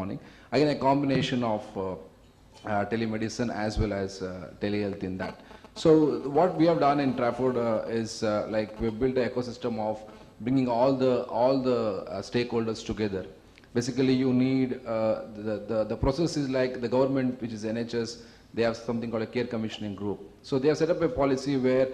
morning. Again, a combination of telemedicine as well as telehealth in that. So what we have done in Trafford is like we've built an ecosystem of bringing all the stakeholders together. Basically, you need the process is like the government, which is NHS. They have something called a care commissioning group. So they have set up a policy where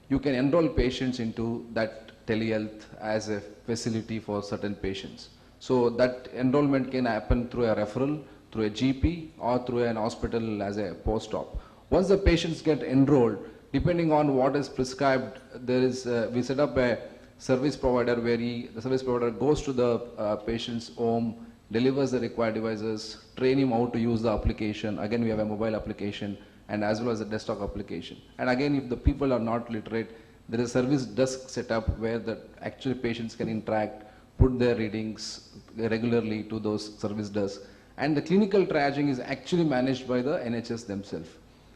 you can enroll patients into that telehealth as a facility for certain patients. So that enrollment can happen through a referral, through a GP, or through an hospital as a post-op. Once the patients get enrolled, depending on what is prescribed, we set up a service provider where the service provider goes to the patient's home, delivers the required devices, train him how to use the application. Again, we have a mobile application and as well as a desktop application. And again, if the people are not literate, there is a service desk set up where the actual patients can interact, put their readings regularly to those service desks. And the clinical triaging is actually managed by the NHS themselves.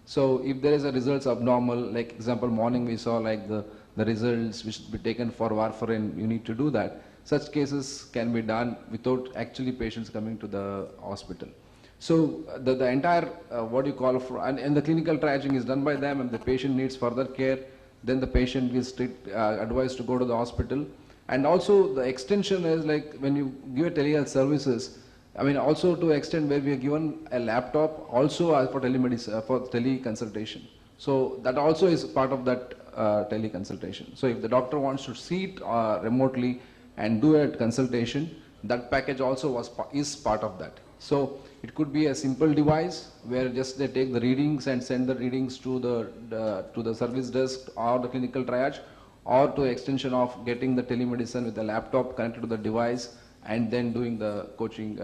So if there is a results abnormal, like example morning we saw like the results which should be taken for warfarin, you need to do that. Such cases can be done without actually patients coming to the hospital. So the entire what you call for, and the clinical triaging is done by them, and the patient needs further care, then the patient is advised to go to the hospital. And also the extension is like when you give a telehealth services, I mean also to extend where we are given a laptop also for telemedicine, for teleconsultation. So that also is part of that teleconsultation. So if the doctor wants to see it remotely and do a consultation, that package also is part of that. So it could be a simple device where just they take the readings and send the readings to the service desk or the clinical triage, or to extension of getting the telemedicine with the laptop connected to the device and then doing the coaching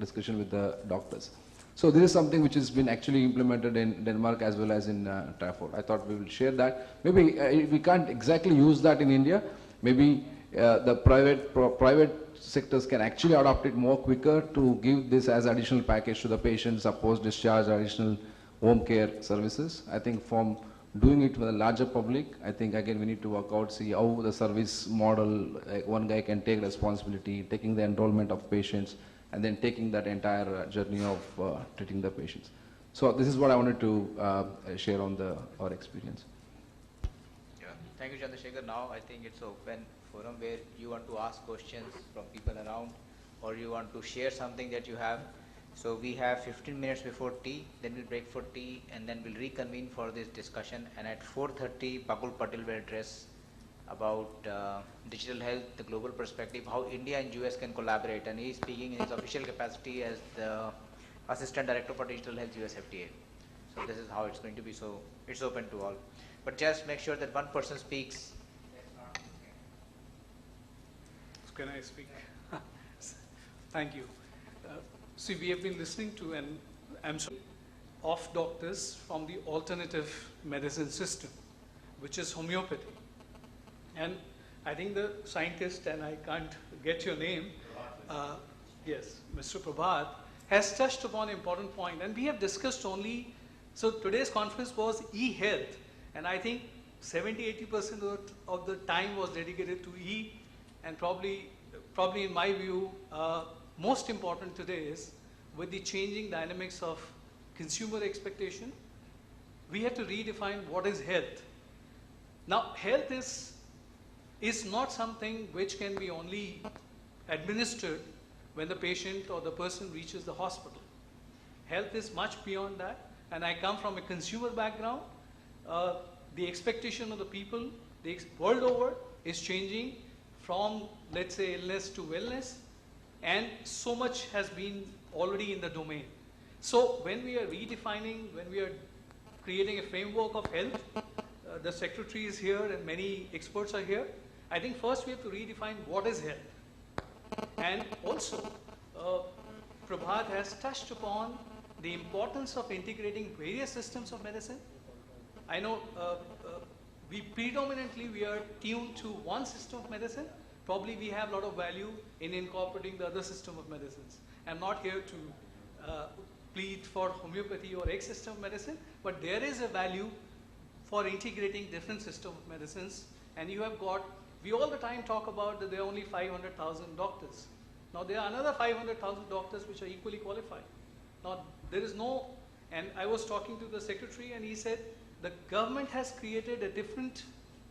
discussion with the doctors. So this is something which has been actually implemented in Denmark as well as in Trafford. I thought we will share that. Maybe we can't exactly use that in India. Maybe the private sectors can actually adopt it more quicker to give this as additional package to the patients, post-discharge, additional home care services. I think from doing it for the larger public, I think again we need to work out, see how the service model, like one guy can take responsibility, taking the enrollment of patients, and then taking that entire journey of treating the patients. So this is what I wanted to share on our experience. Yeah. Thank you, Chandrasekhar. Now I think it's open forum where you want to ask questions from people around, or you want to share something that you have. So we have 15 minutes before tea, then we'll break for tea, and then we'll reconvene for this discussion. And at 4:30, Bakul Patel will address about digital health, the global perspective, how India and US can collaborate. And he's speaking in his official capacity as the Assistant Director for Digital Health, US FDA. So this is how it's going to be. So it's open to all. But just make sure that one person speaks. Can I speak? Thank you. See, we have been listening to of doctors from the alternative medicine system, which is homeopathy. And I think the scientist, and I can't get your name, yes, Mr. Prabhat, has touched upon an important point. And we have discussed only, so today's conference was e-health. And I think 70–80% of the time was dedicated to e, and probably in my view, most important today is with the changing dynamics of consumer expectation, we have to redefine what is health. Now, health is not something which can be only administered when the patient or the person reaches the hospital. Health is much beyond that, and I come from a consumer background. The expectation of the people the world over is changing from, let's say, illness to wellness, and so much has been already in the domain. So when we are redefining, when we are creating a framework of health, the secretary is here and many experts are here. I think first we have to redefine what is health. And also, Prabhat has touched upon the importance of integrating various systems of medicine. I know we are tuned to one system of medicine. Probably we have a lot of value in incorporating the other system of medicines. I'm not here to plead for homeopathy or X system of medicine, but there is a value for integrating different systems of medicines. And you have got, we all the time talk about that there are only 500,000 doctors. Now there are another 500,000 doctors which are equally qualified. Now there is no, and I was talking to the secretary and he said the government has created a different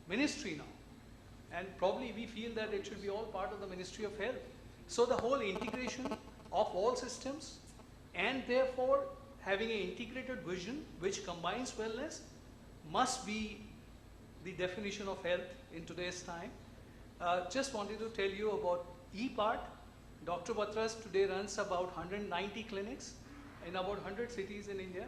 ministry now. And probably we feel that it should be all part of the Ministry of Health. So the whole integration of all systems and therefore having an integrated vision which combines wellness must be the definition of health in today's time. Just wanted to tell you about E-Part. Dr. Batras today runs about 190 clinics in about 100 cities in India,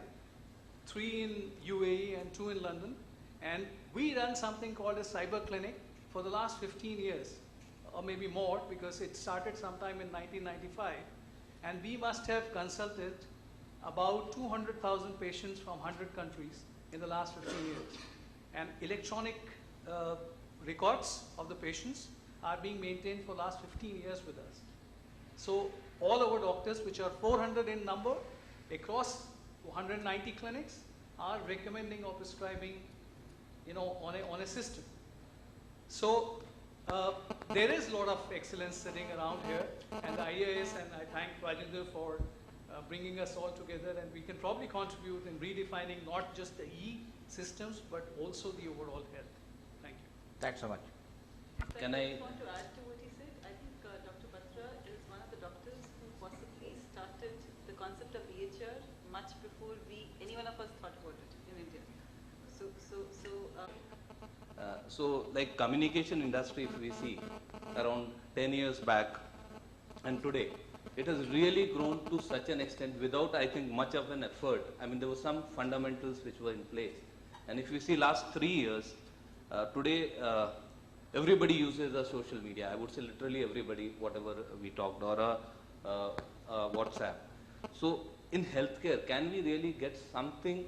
3 in UAE and 2 in London. And we run something called a cyber clinic for the last 15 years, or maybe more, because it started sometime in 1995. And we must have consulted about 200,000 patients from 100 countries in the last 15 years. And electronic records of the patients are being maintained for the last 15 years with us. So all our doctors, which are 400 in number, across 190 clinics, are recommending or prescribing, on a system. So there is a lot of excellence sitting around here, and the IAS, and I thank Rajendra for bringing us all together, and we can probably contribute in redefining not just the E-systems, but also the overall health. Thank you. Thanks so much. Can I just want to add to what he said? I think Dr. Batra is one of the doctors who possibly started the concept of EHR much before any one of us thought about it in India. So like communication industry, if we see around 10 years back and today, it has really grown to such an extent without, I think, much of an effort. I mean, there were some fundamentals which were in place. And if you see last 3 years, today everybody uses a social media. I would say literally everybody, whatever we talked, or WhatsApp. So in healthcare, can we really get something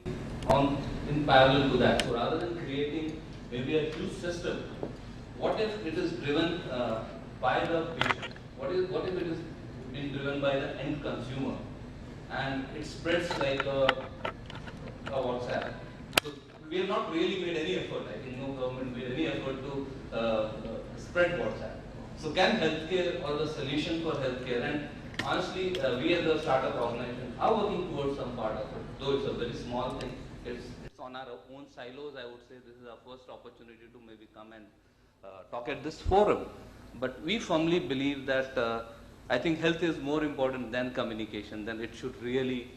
in parallel to that? So rather than creating maybe a huge system, what if it is driven by the patient? What if it is being driven by the end consumer, and it spreads like a WhatsApp? So we have not really made any effort. I think no government made any effort to spread WhatsApp. So can healthcare, or the solution for healthcare, and honestly, we as a startup organization are working towards some part of it, though it's a very small thing. It's on our own silos. I would say this is our first opportunity to maybe come and talk at this forum. But we firmly believe that I think health is more important than communication, then it should really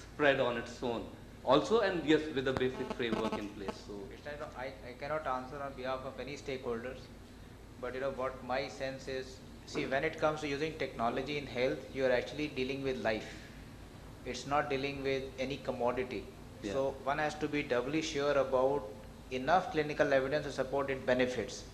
spread on its own. Also, and yes, with a basic framework in place. So I cannot answer on behalf of any stakeholders, but what my sense is, see, when it comes to using technology in health, you are actually dealing with life. It's not dealing with any commodity. Yeah. So one has to be doubly sure about enough clinical evidence to support its benefits.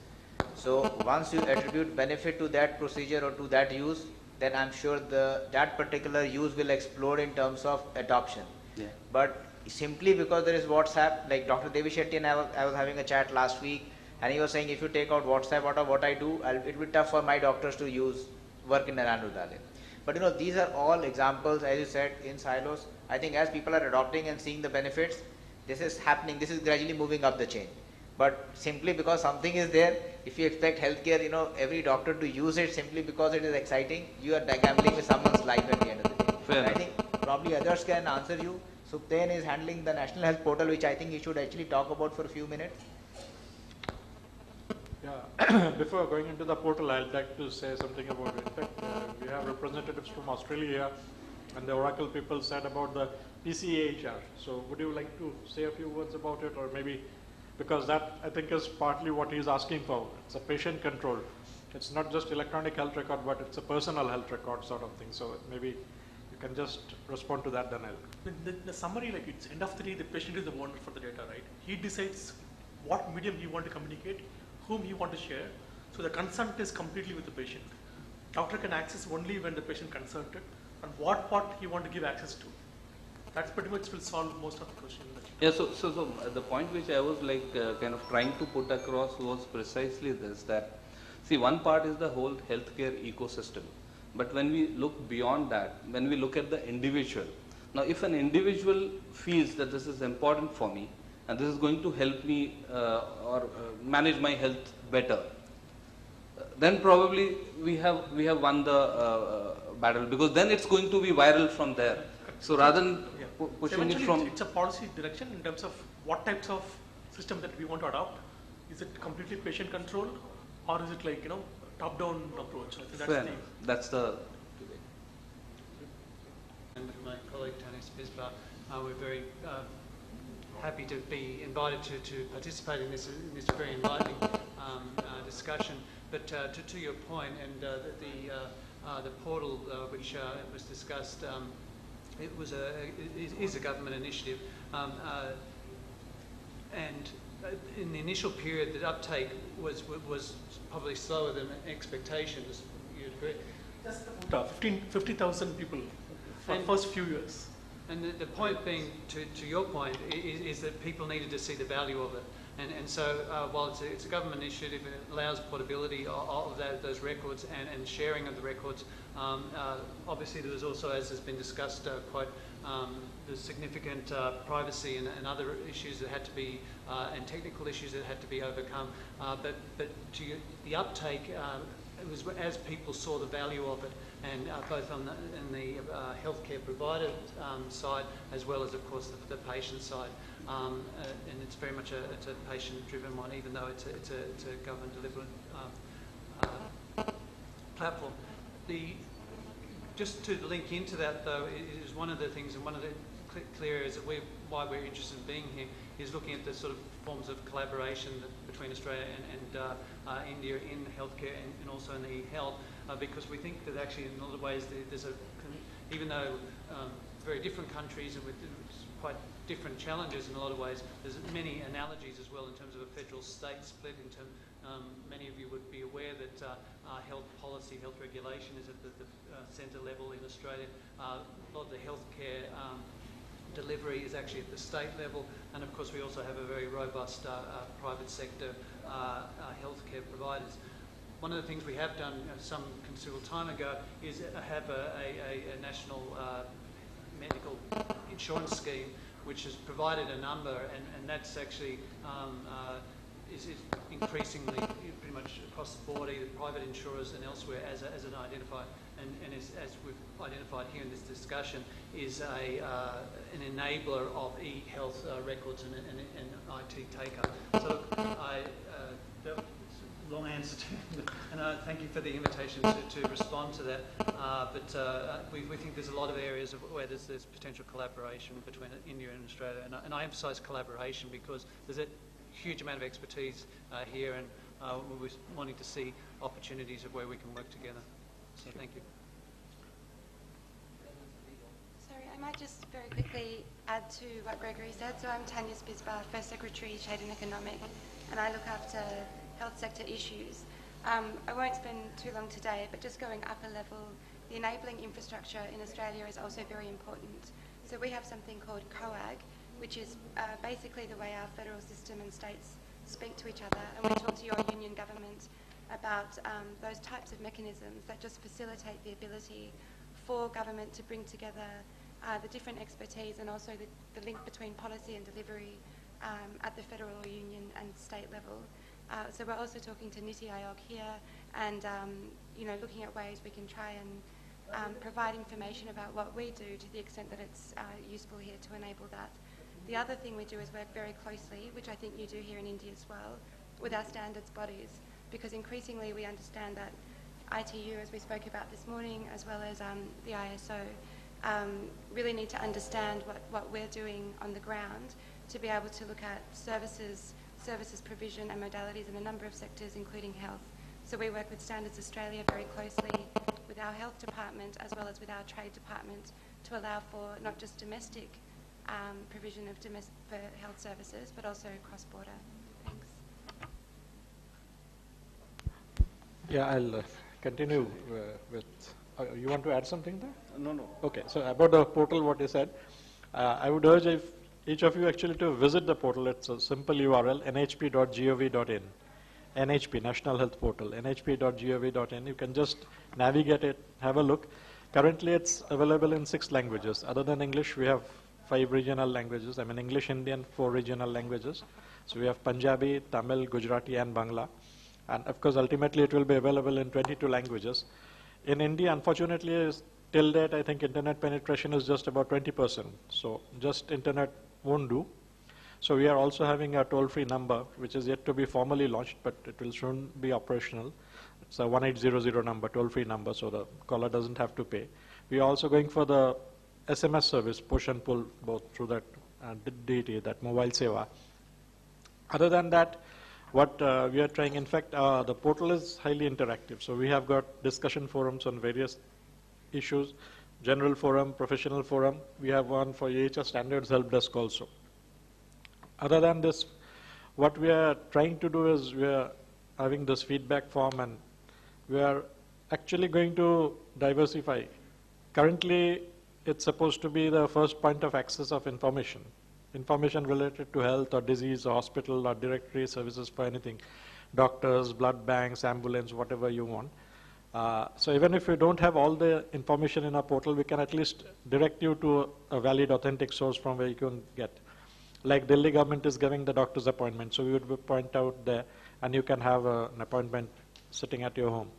So once you attribute benefit to that procedure or to that use, then I'm sure that particular use will explode in terms of adoption. yeah. But simply because there is WhatsApp, like Dr. Devi Shetty and I was having a chat last week, and he was saying if you take out WhatsApp out of what I do, it will be tough for my doctors to work in Narayana Hrudayalaya. But these are all examples, as you said, in silos. I think as people are adopting and seeing the benefits, this is happening, this is gradually moving up the chain. But simply because something is there, if you expect healthcare, every doctor to use it simply because it is exciting, you are gambling with someone's life at the end of the day. Fair I think probably others can answer you. Supten is handling the National Health Portal, which I think he should actually talk about for a few minutes. Yeah, before going into the portal, I'd like to say something about it. In fact, we have representatives from Australia, and the Oracle people said about the PCAHR. So would you like to say a few words about it, or maybe, because that I think is partly what he's asking for. It's a patient control. It's not just electronic health record, but it's a personal health record sort of thing. So maybe you can just respond to that, then I'll. The summary, like it's end of the day, the patient is the owner for the data, right? He decides what medium he want to communicate, whom he want to share. So the consent is completely with the patient. Doctor can access only when the patient consented, and what part he want to give access to. That's pretty much will solve most of the question. Yeah, so the point which I was kind of trying to put across was precisely this, that see, one part is the whole healthcare ecosystem. But when we look beyond that, when we look at the individual, now if an individual feels that this is important for me and this is going to help me or manage my health better, then probably we have won the battle, because then it's going to be viral from there. So rather than Yeah. pushing it Eventually, from it's a policy direction in terms of what types of system that we want to adopt. Is it completely patient controlled, or is it like, top-down approach? I think that's fair. the That's the And my colleague Tanis Bisbar, we're very happy to be invited to participate in this very enlightening discussion. But to your point, and the portal which was discussed, it is a government initiative, and in the initial period, the uptake was probably slower than expectations. You'd agree? just about 50,000 people for And- first few years. And the point being, to your point, is that people needed to see the value of it. And so while it's a government initiative and it allows portability of those records and sharing of the records, obviously there was also, as has been discussed, quite the significant privacy and other issues that had to be, and technical issues that had to be overcome. But the uptake, it was as people saw the value of it, and both on the healthcare provider side, as well as, of course, the patient side. And it's very much a patient-driven one, even though it's a government-delivered platform. Just to link into that, though, is one of the things, and one of the clear areas that why we're interested in being here is looking at the sort of forms of collaboration between Australia and India in healthcare and also in e-health, because we think that actually in a lot of ways there's even though very different countries and with quite different challenges in a lot of ways, there's many analogies as well in terms of a federal-state split. Many of you would be aware that health policy, health regulation is at the centre level in Australia. A lot of the healthcare delivery is actually at the state level, and of course we also have a very robust private sector healthcare providers. One of the things we have done some considerable time ago is have a national medical insurance scheme which has provided a number, and that's actually is increasingly pretty much across the board, either private insurers and elsewhere, as an identifier, and as we've identified here in this discussion, is an enabler of e-health records and IT take-up. So that was a long answer to, and thank you for the invitation to respond to that. But we think there's a lot of areas where there's potential collaboration between India and Australia, and I emphasise collaboration because there's a huge amount of expertise here, and we're wanting to see opportunities of where we can work together. So thank you. Sorry, I might just very quickly add to what Gregory said. So I'm Tanya Spisbar, First Secretary, Trade and Economic, and I look after health sector issues. I won't spend too long today, but just going up a level, the enabling infrastructure in Australia is also very important. So we have something called COAG, which is basically the way our federal system and states speak to each other, and we talk to your union government about those types of mechanisms that just facilitate the ability for government to bring together the different expertise and also the link between policy and delivery at the federal or union and state level. So we're also talking to NITI Aayog here, and looking at ways we can try and provide information about what we do to the extent that it's useful here to enable that. The other thing we do is work very closely, which I think you do here in India as well, with our standards bodies, because increasingly we understand that ITU, as we spoke about this morning, as well as the ISO, really need to understand what we're doing on the ground to be able to look at services provision and modalities in a number of sectors, including health. So we work with Standards Australia very closely with our health department as well as with our trade department to allow for not just domestic provision of for health services, but also cross-border. Thanks. Yeah, I'll continue with. You want to add something there? no. Okay, so about the portal, what you said, I would urge each of you actually to visit the portal. It's a simple URL, nhp.gov.in. NHP, National Health Portal, nhp.gov.in. You can just navigate it, have a look. Currently, it's available in 6 languages. Other than English, we have 5 regional languages. I mean, English, Indian, 4 regional languages. So we have Punjabi, Tamil, Gujarati, and Bangla. And of course, ultimately it will be available in 22 languages. In India, unfortunately, till date, I think internet penetration is just about 20%. So just internet won't do. So we are also having a toll-free number, which is yet to be formally launched, but it will soon be operational. It's a 1800 number, toll-free number, so the caller doesn't have to pay. We are also going for the SMS service, push and pull, both through that DT, that mobile seva. Other than that, what we are trying, in fact, the portal is highly interactive. So we have got discussion forums on various issues, general forum, professional forum. We have one for EHS standards help desk also. Other than this, what we are trying to do is we are having this feedback form, and we are actually going to diversify. Currently, it's supposed to be the first point of access of information related to health or disease or hospital or directory services for anything, doctors, blood banks, ambulance, whatever you want. So even if you don't have all the information in our portal, we can at least direct you to a valid, authentic source from where you can get. Like Delhi government is giving the doctor's appointment, so we would point out there, and you can have an appointment sitting at your home.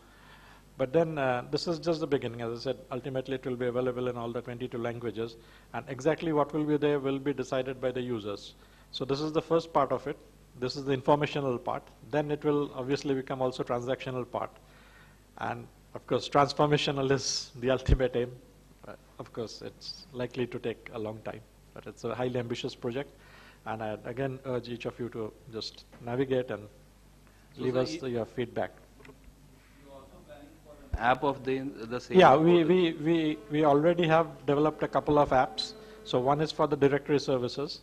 But then this is just the beginning. As I said, ultimately it will be available in all the 22 languages, and exactly what will be there will be decided by the users. So this is the first part of it. This is the informational part. Then it will obviously become also transactional part. And of course, transformational is the ultimate aim. Of course, it's likely to take a long time, but it's a highly ambitious project. And I again urge each of you to just navigate and leave us your feedback. App of the same? Yeah, we already have developed a couple of apps. So one is for the directory services.